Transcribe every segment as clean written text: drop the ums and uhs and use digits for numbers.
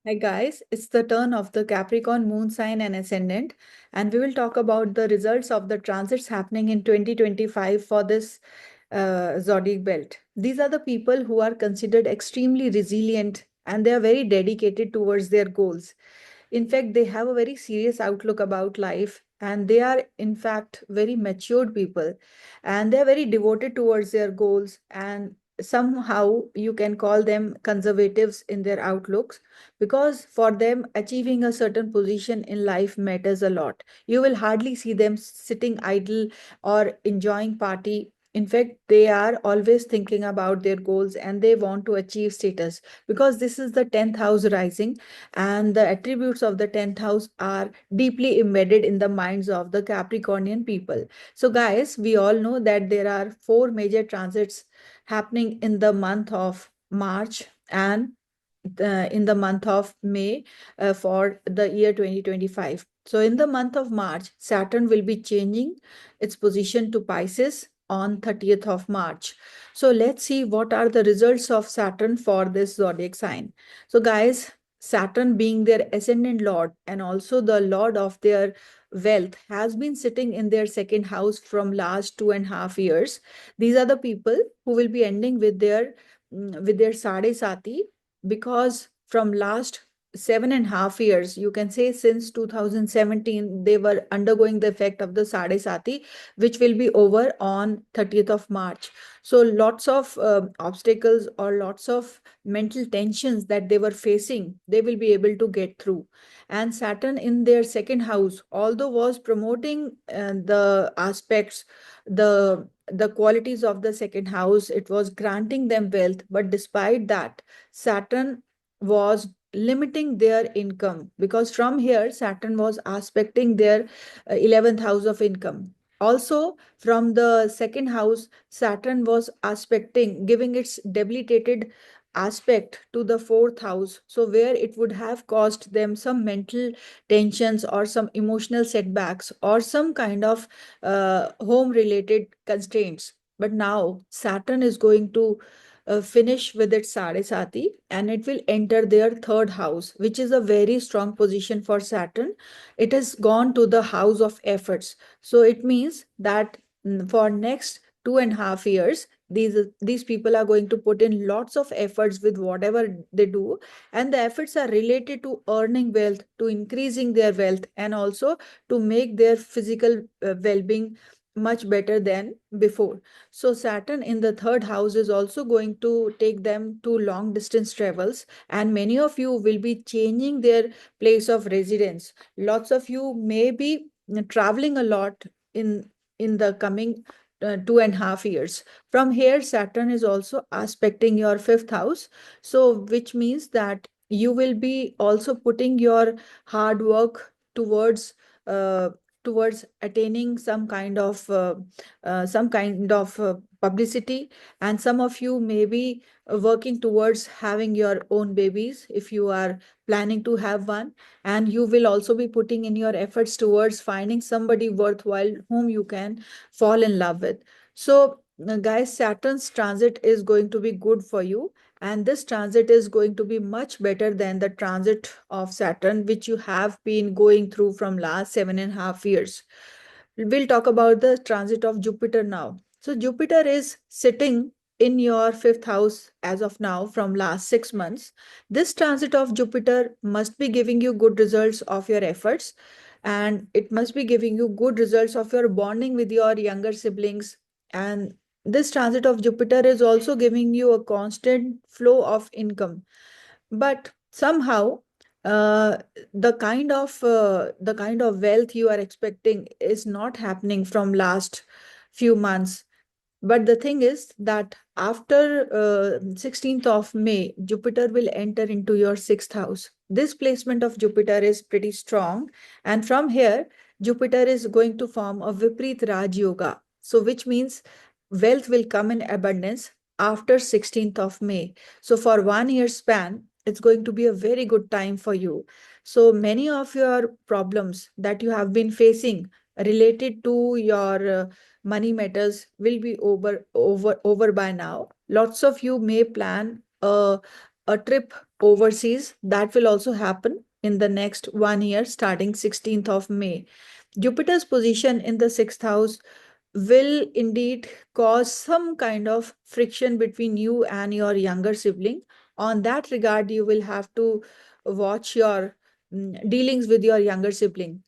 Hi guys, it's the turn of the Capricorn moon sign and ascendant, and we will talk about the results of the transits happening in 2025 for this zodiac belt. These are the people who are considered extremely resilient and they are very dedicated towards their goals. In fact, they have a very serious outlook about life and they are, in fact, very matured people and they are very devoted towards their goals. And somehow you can call them conservatives in their outlooks because for them, achieving a certain position in life matters a lot. You will hardly see them sitting idle or enjoying party. In fact, they are always thinking about their goals and they want to achieve status because this is the 10th house rising and the attributes of the 10th house are deeply embedded in the minds of the Capricornian people. So, guys, we all know that there are four major transits happening in the month of March and in the month of May for the year 2025. So, in the month of March, Saturn will be changing its position to Pisces on 30th of March. So, let's see what are the results of Saturn for this zodiac sign. So, guys, Saturn being their ascendant lord and also the lord of their wealth has been sitting in their second house from last 2.5 years. These are the people who will be ending with their sade sati because from last 7.5 years, you can say since 2017, they were undergoing the effect of the sade sati, which will be over on 30th of March. So lots of obstacles or lots of mental tensions that they were facing, they will be able to get through. And Saturn in their second house, although was promoting the aspects, the qualities of the second house, it was granting them wealth. But despite that, Saturn was limiting their income because from here, Saturn was aspecting their 11th house of income. Also, from the second house, Saturn was aspecting, giving its debilitated aspect to the fourth house. So, where it would have caused them some mental tensions or some emotional setbacks or some kind of home related constraints. But now, Saturn is going to finish with its Sadesati and it will enter their third house, which is a very strong position for Saturn. It has gone to the house of efforts. So it means that for next 2.5 years, these people are going to put in lots of efforts with whatever they do, and the efforts are related to earning wealth, to increasing their wealth, and also to make their physical well-being much better than before. So Saturn in the third house is also going to take them to long distance travels, and many of you will be changing their place of residence. Lots of you may be traveling a lot in the coming 2.5 years. From here, Saturn is also aspecting your fifth house, so which means that you will be also putting your hard work uh, towards attaining some kind of publicity, and some of you may be working towards having your own babies if you are planning to have one, and you will also be putting in your efforts towards finding somebody worthwhile whom you can fall in love with. So guys, Saturn's transit is going to be good for you, and this transit is going to be much better than the transit of Saturn which you have been going through from last 7.5 years. We'll talk about the transit of Jupiter now. So Jupiter is sitting in your fifth house as of now from last 6 months. This transit of Jupiter must be giving you good results of your efforts, and it must be giving you good results of your bonding with your younger siblings. And this transit of Jupiter is also giving you a constant flow of income. But somehow, uh, the kind of wealth you are expecting is not happening from last few months. But the thing is that after 16th of May, Jupiter will enter into your sixth house. This placement of Jupiter is pretty strong. And from here, Jupiter is going to form a Viprit Raj Yoga. So, which means wealth will come in abundance after 16th of May. So, for 1 year span, it's going to be a very good time for you. So, many of your problems that you have been facing related to your money matters will be over by now. Lots of you may plan a trip overseas that will also happen in the next 1 year, starting 16th of May. Jupiter's position in the sixth house will indeed cause some kind of friction between you and your younger sibling. On that regard, you will have to watch your dealings with your younger sibling.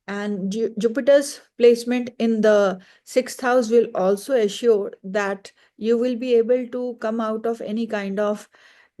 And Jupiter's placement in the sixth house will also assure that you will be able to come out of any kind of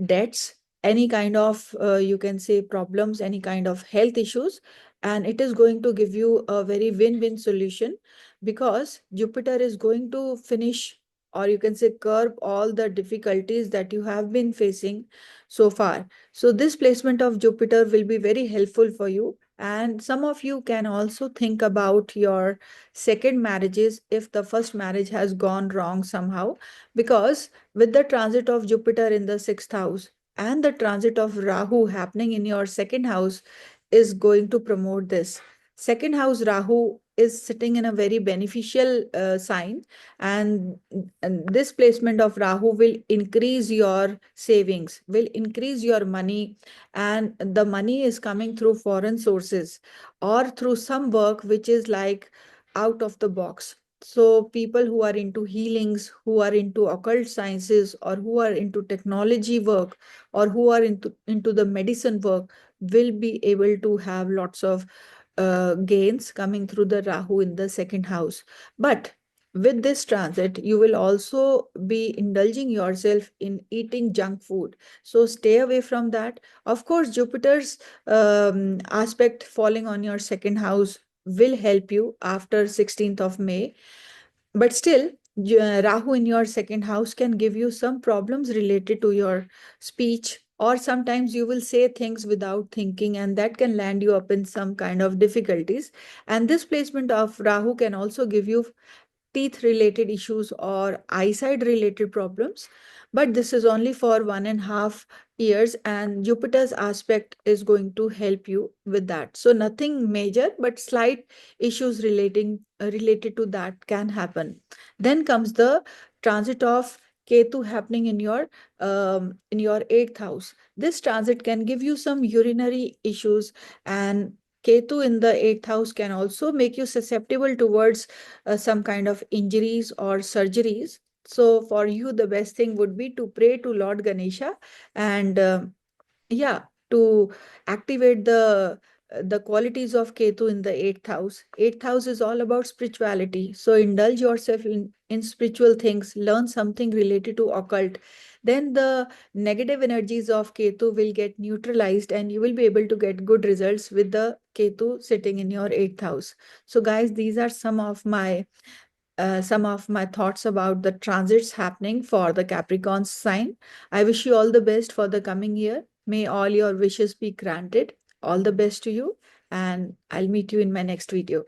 debts, any kind of, you can say, problems, any kind of health issues. And it is going to give you a very win-win solution, because Jupiter is going to finish, or you can say curb, all the difficulties that you have been facing so far. So this placement of Jupiter will be very helpful for you. And some of you can also think about your second marriages if the first marriage has gone wrong somehow, because with the transit of Jupiter in the sixth house and the transit of Rahu happening in your second house is going to promote this. Second house Rahu is sitting in a very beneficial sign, and, this placement of Rahu will increase your savings, will increase your money, and the money is coming through foreign sources or through some work which is like out of the box. So people who are into healings, who are into occult sciences, or who are into technology work, or who are into the medicine work will be able to have lots of gains coming through the Rahu in the second house. But with this transit, you will also be indulging yourself in eating junk food. So stay away from that. Of course, Jupiter's aspect falling on your second house will help you after 16th of May. But still, Rahu in your second house can give you some problems related to your speech, or sometimes you will say things without thinking, and that can land you up in some kind of difficulties. And this placement of Rahu can also give you teeth related issues or eyesight related problems. But this is only for 1.5 years, and Jupiter's aspect is going to help you with that. So nothing major, but slight issues related to that can happen. Then comes the transit of Ketu happening in your eighth house. This transit can give you some urinary issues, and Ketu in the eighth house can also make you susceptible towards some kind of injuries or surgeries. So for you, the best thing would be to pray to Lord Ganesha, and yeah, to activate the qualities of Ketu in the eighth house. Eighth house is all about spirituality. So indulge yourself in spiritual things, learn something related to occult. Then the negative energies of Ketu will get neutralized, and you will be able to get good results with the Ketu sitting in your eighth house. So guys, these are some of my thoughts about the transits happening for the Capricorn sign. I wish you all the best for the coming year. May all your wishes be granted. All the best to you, and I'll meet you in my next video.